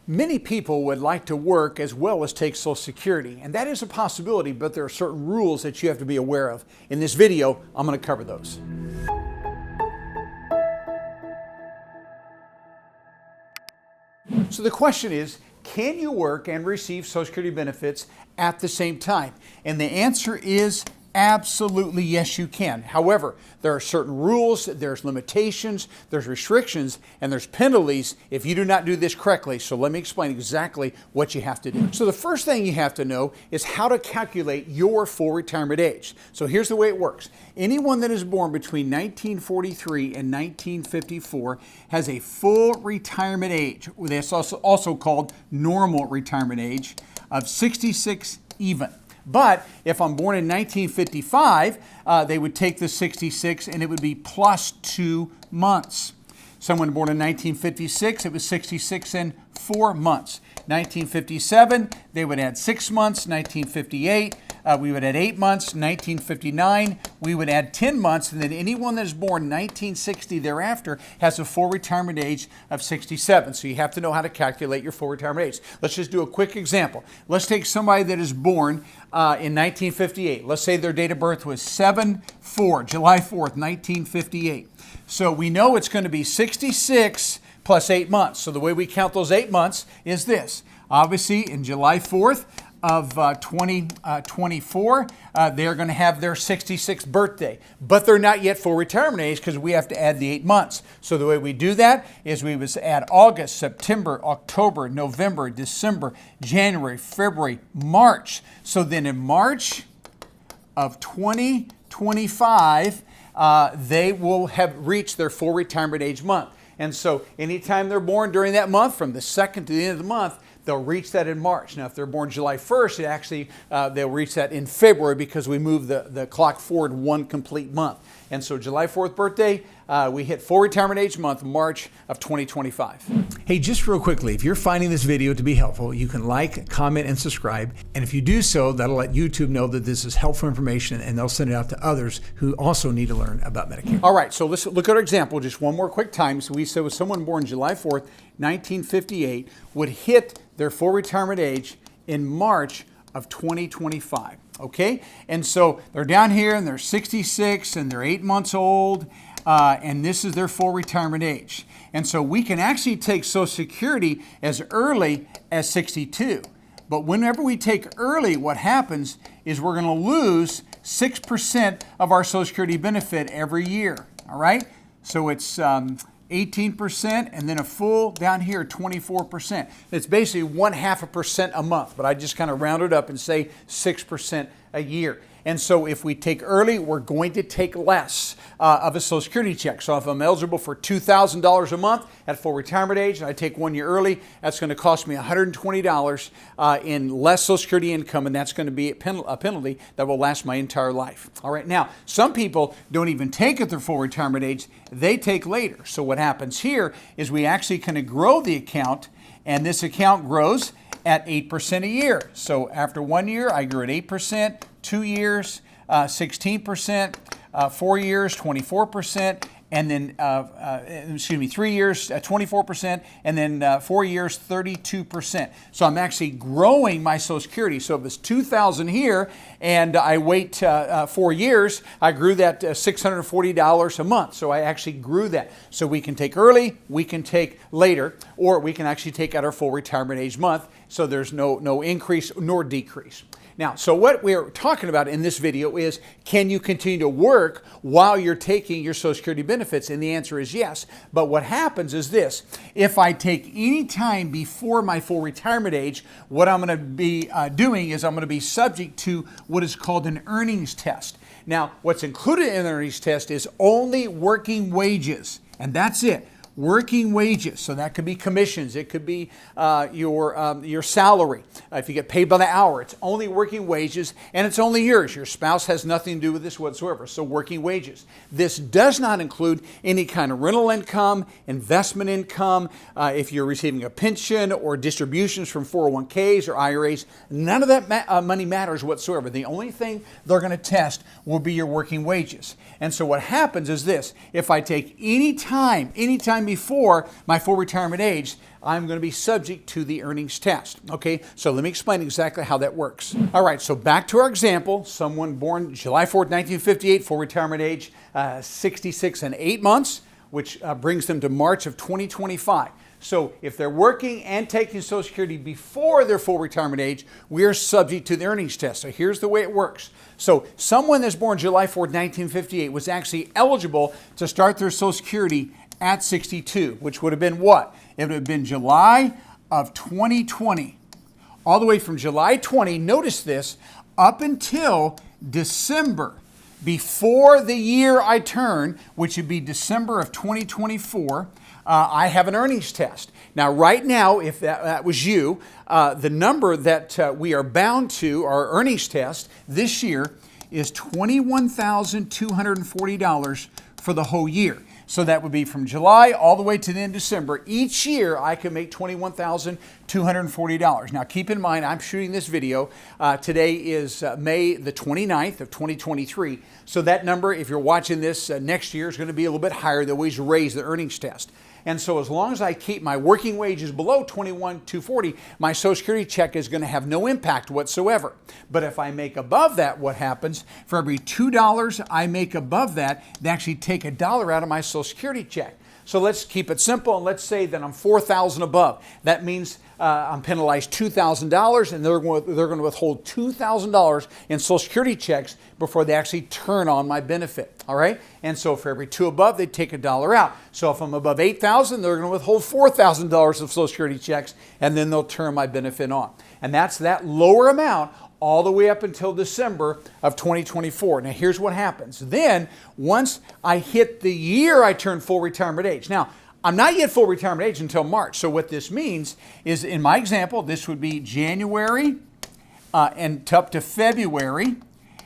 Many people would like to work as well as take Social Security, and that is a possibility, but there are certain rules that you have to be aware of. In this video, I'm going to cover those. So the question is, can you work and receive Social Security benefits at the same time? And the answer is absolutely yes, you can. However, there are certain rules, there's limitations, there's restrictions, and there's penalties if you do not do this correctly. So let me explain exactly what you have to do. So the first thing you have to know is how to calculate your full retirement age. So here's the way it works. Anyone that is born between 1943 and 1954 has a full retirement age, that's also called normal retirement age, of 66 even. But if I'm born in 1955, they would take the 66 and it would be plus 2 months. Someone born in 1956, it was 66 and 4 months. 1957, they would add 6 months. 1958, we would add 8 months. 1959, we would add 10 months. And then anyone that is born 1960 thereafter has a full retirement age of 67. So you have to know how to calculate your full retirement age. Let's just do a quick example. Let's take somebody that is born in 1958. Let's say their date of birth was July 4th, 1958. So we know it's going to be 66 plus 8 months. So the way we count those 8 months is this. Obviously, in July 4th of 2024, they're going to have their 66th birthday. But they're not yet full retirement age because we have to add the 8 months. So the way we do that is we would add August, September, October, November, December, January, February, March. So then in March of 2025, they will have reached their full retirement age month. And so anytime they're born during that month, from the 2nd to the end of the month, they'll reach that in March. Now, if they're born July 1st, they'll reach that in February because we move the clock forward 1 complete month. And so July 4th birthday, we hit full retirement age month, March of 2025. Hey, just real quickly, if you're finding this video to be helpful, you can like, comment, and subscribe. And if you do so, that'll let YouTube know that this is helpful information and they'll send it out to others who also need to learn about Medicare. All right, so let's look at our example just one more quick time. So we said with someone born July 4th, 1958 would hit their full retirement age in March of 2025. Okay, and so they're down here and they're 66 and they're 8 months old, and this is their full retirement age. And so we can actually take Social Security as early as 62. But whenever we take early, what happens is we're going to lose 6% of our Social Security benefit every year. All right, so it's 18%, and then a full down here 24%. It's basically 0.5% a month, but I just kind of round it up and say 6% a year. And so if we take early, we're going to take less of a Social Security check. So if I'm eligible for $2,000 a month at full retirement age and I take 1 year early, that's going to cost me $120 in less Social Security income, and that's going to be a penalty that will last my entire life. All right, now, some people don't even take at their full retirement age. They take later. So what happens here is we actually kind of grow the account, and this account grows at 8% a year. So after 1 year, I grew at 8%, 2 years, 16%, 4 years, 24%, and then, 3 years, 24%, and then 4 years, 32%. So I'm actually growing my Social Security. So if it's $2,000 here, and I wait 4 years, I grew that $640 a month. So I actually grew that. So we can take early, we can take later, or we can actually take at our full retirement age month. So there's no increase nor decrease. Now, so what we're talking about in this video is, can you continue to work while you're taking your Social Security benefits? And the answer is yes. But what happens is this. If I take any time before my full retirement age, what I'm going to be doing is I'm going to be subject to what is called an earnings test. Now, what's included in the earnings test is only working wages, and that's it. Working wages, so that could be commissions, it could be your salary. If you get paid by the hour, it's only working wages, and it's only yours. Your spouse has nothing to do with this whatsoever, so working wages. This does not include any kind of rental income, investment income, if you're receiving a pension or distributions from 401ks or IRAs. None of that money matters whatsoever. The only thing they're going to test will be your working wages. And so what happens is this. If I take any time time before my full retirement age, I'm going to be subject to the earnings test. Okay, so let me explain exactly how that works. All right, so back to our example. Someone born July 4th, 1958, full retirement age, 66 and 8 months, which brings them to March of 2025. So if they're working and taking Social Security before their full retirement age, we are subject to the earnings test. So here's the way it works. So someone that's born July 4th, 1958 was actually eligible to start their Social Security at 62, which would have been what? It would have been July of 2020. All the way from July 20, notice this, up until December, before the year I turn, which would be December of 2024, I have an earnings test. Now, right now, if that was you, the number that we are bound to, our earnings test this year, is $21,240 for the whole year. So that would be from July all the way to the end of December. Each year, I can make $21,240. Now, keep in mind, I'm shooting this video. Today is May the 29th of 2023. So that number, if you're watching this next year, is going to be a little bit higher. They always raise the earnings test. And so as long as I keep my working wages below $21,240, my Social Security check is going to have no impact whatsoever. But if I make above that, what happens? For every $2 I make above that, they actually take $1 out of my Social Security check. So let's keep it simple, and let's say that I'm $4,000 above. That means I'm penalized $2,000, and they're going to withhold $2,000 in Social Security checks before they actually turn on my benefit. All right? And so for every 2 above, they take $1 out. So if I'm above $8,000, they're going to withhold $4,000 of Social Security checks, and then they'll turn my benefit on. And that's that lower amount all the way up until December of 2024. Now, here's what happens. Then, once I hit the year I turn full retirement age. Now, I'm not yet full retirement age until March. So what this means is, in my example, this would be January and up to February,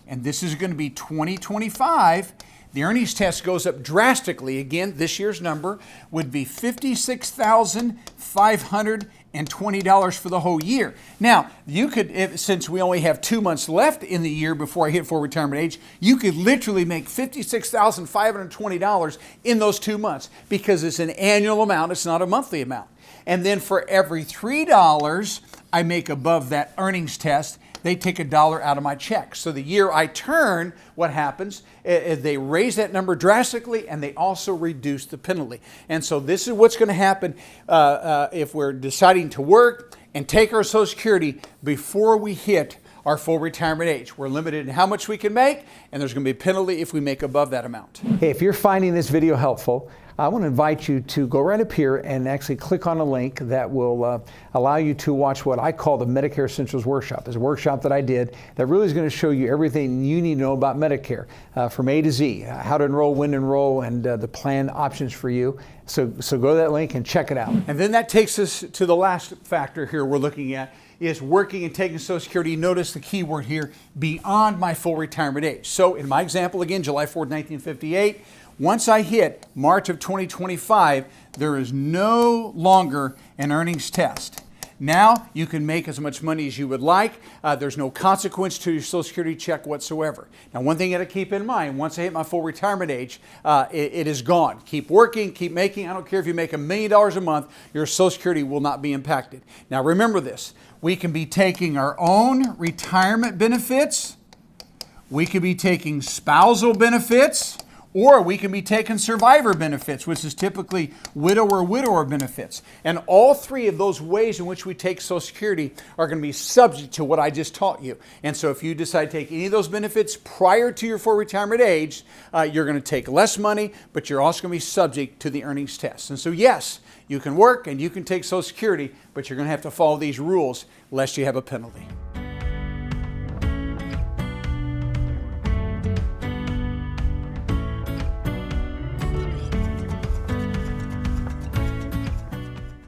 and this is going to be 2025. The earnings test goes up drastically. Again, this year's number would be $56,520 for the whole year. Now, you could, since we only have 2 months left in the year before I hit full retirement age, you could literally make $56,520 in those 2 months because it's an annual amount, it's not a monthly amount. And then for every $3 I make above that earnings test, they take $1 out of my check. So the year I turn, what happens is they raise that number drastically, and they also reduce the penalty. And so this is what's going to happen if we're deciding to work and take our Social Security before we hit our full retirement age. We're limited in how much we can make, and there's going to be a penalty if we make above that amount. Hey, if you're finding this video helpful, I want to invite you to go right up here and actually click on a link that will allow you to watch what I call the Medicare Essentials Workshop. It's a workshop that I did that really is going to show you everything you need to know about Medicare from A to Z, how to enroll, when to enroll, and the plan options for you. So go to that link and check it out. And then that takes us to the last factor here we're looking at is working and taking Social Security. Notice the key word here, beyond my full retirement age. So in my example, again, July 4th, 1958, once I hit March of 2025, there is no longer an earnings test. Now you can make as much money as you would like. There's no consequence to your Social Security check whatsoever. Now, one thing you got to keep in mind, once I hit my full retirement age, it is gone. Keep working, keep making. I don't care if you make $1 million a month, your Social Security will not be impacted. Now, remember this. We can be taking our own retirement benefits. We could be taking spousal benefits. Or we can be taking survivor benefits, which is typically widower benefits. And all three of those ways in which we take Social Security are going to be subject to what I just taught you. And so if you decide to take any of those benefits prior to your full retirement age, you're going to take less money, but you're also going to be subject to the earnings test. And so yes, you can work and you can take Social Security, but you're going to have to follow these rules lest you have a penalty.